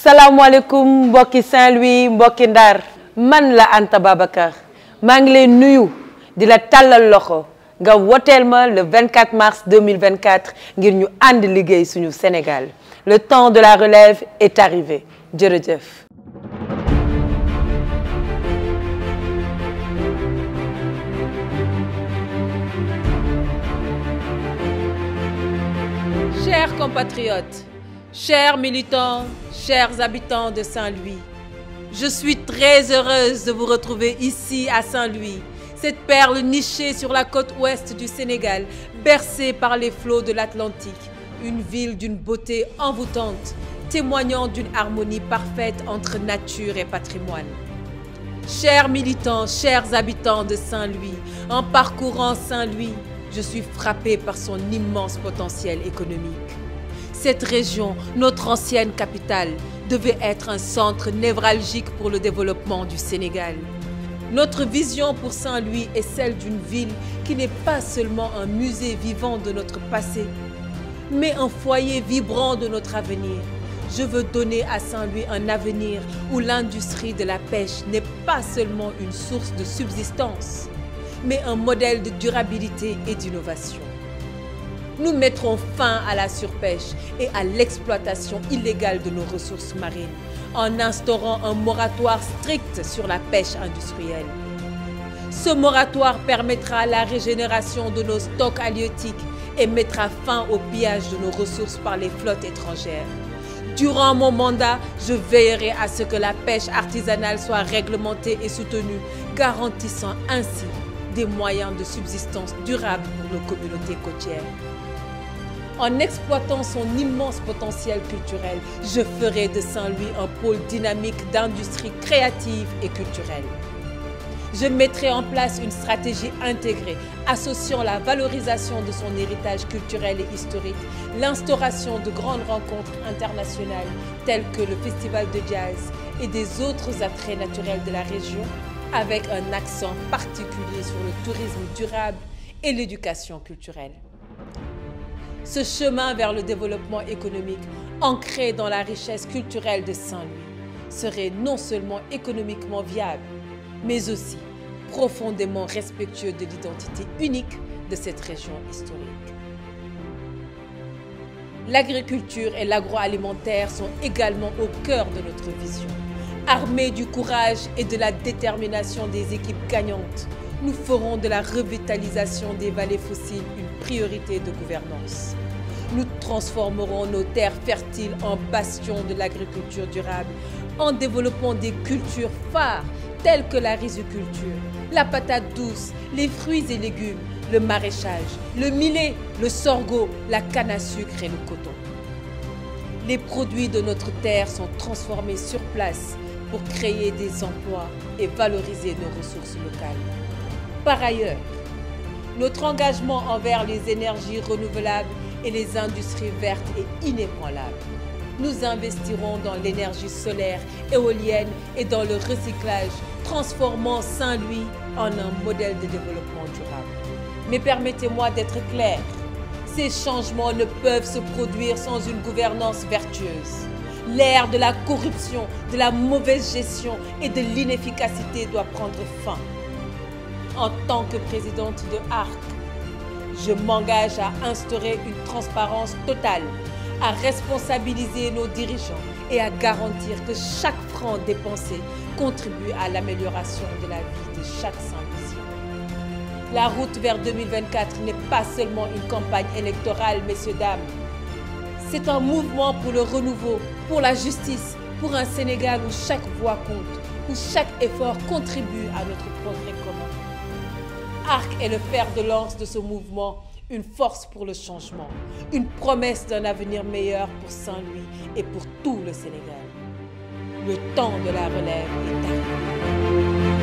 salaamaaleykum mbokki Saint-Louis mbokki Ndar man la Anta Babacar maa ngi lay nuyu di la tàllal loxo nga woteel ma le 24 mars 2024 ngir ñu ànd liggéey suñu Sénégal le temps de la relève est arrivé jërëjëf. Chers compatriotes, chers militants, chers habitants de Saint-Louis, je suis très heureuse de vous retrouver ici à Saint-Louis, cette perle nichée sur la côte ouest du Sénégal, bercée par les flots de l'Atlantique, une ville d'une beauté envoûtante, témoignant d'une harmonie parfaite entre nature et patrimoine. Chers militants, chers habitants de Saint-Louis, en parcourant Saint-Louis, je suis frappée par son immense potentiel économique. Cette région, notre ancienne capitale, devait être un centre névralgique pour le développement du Sénégal. Notre vision pour Saint-Louis est celle d'une ville qui n'est pas seulement un musée vivant de notre passé, mais un foyer vibrant de notre avenir. Je veux donner à Saint-Louis un avenir où l'industrie de la pêche n'est pas seulement une source de subsistance, mais un modèle de durabilité et d'innovation. Nous mettrons fin à la surpêche et à l'exploitation illégale de nos ressources marines en instaurant un moratoire strict sur la pêche industrielle. Ce moratoire permettra la régénération de nos stocks halieutiques et mettra fin au pillage de nos ressources par les flottes étrangères. Durant mon mandat, je veillerai à ce que la pêche artisanale soit réglementée et soutenue, garantissant ainsi des moyens de subsistance durables pour nos communautés côtières. En exploitant son immense potentiel culturel, je ferai de Saint-Louis un pôle dynamique d'industrie créative et culturelle. Je mettrai en place une stratégie intégrée associant la valorisation de son héritage culturel et historique, l'instauration de grandes rencontres internationales telles que le Festival de Jazz et des autres attraits naturels de la région, avec un accent particulier sur le tourisme durable et l'éducation culturelle. Ce chemin vers le développement économique, ancré dans la richesse culturelle de Saint-Louis, serait non seulement économiquement viable, mais aussi profondément respectueux de l'identité unique de cette région historique. L'agriculture et l'agroalimentaire sont également au cœur de notre vision. Armés du courage et de la détermination des équipes gagnantes, nous ferons de la revitalisation des vallées fossiles une priorité de gouvernance. Nous transformerons nos terres fertiles en bastions de l'agriculture durable en développant des cultures phares telles que la riziculture, la patate douce, les fruits et légumes, le maraîchage, le millet, le sorgho, la canne à sucre et le coton. Les produits de notre terre sont transformés sur place pour créer des emplois et valoriser nos ressources locales. Par ailleurs, notre engagement envers les énergies renouvelables et les industries vertes est inébranlable. Nous investirons dans l'énergie solaire, éolienne et dans le recyclage, transformant Saint-Louis en un modèle de développement durable. Mais permettez-moi d'être clair, ces changements ne peuvent se produire sans une gouvernance vertueuse. L'ère de la corruption, de la mauvaise gestion et de l'inefficacité doit prendre fin. En tant que présidente de ARC, je m'engage à instaurer une transparence totale, à responsabiliser nos dirigeants et à garantir que chaque franc dépensé contribue à l'amélioration de la vie de chaque Saint-Louisien. La route vers 2024 n'est pas seulement une campagne électorale, messieurs, dames. C'est un mouvement pour le renouveau, pour la justice, pour un Sénégal où chaque voix compte, où chaque effort contribue à notre progrès commun. ARC est le fer de lance de ce mouvement, une force pour le changement, une promesse d'un avenir meilleur pour Saint-Louis et pour tout le Sénégal. Le temps de la relève est arrivé.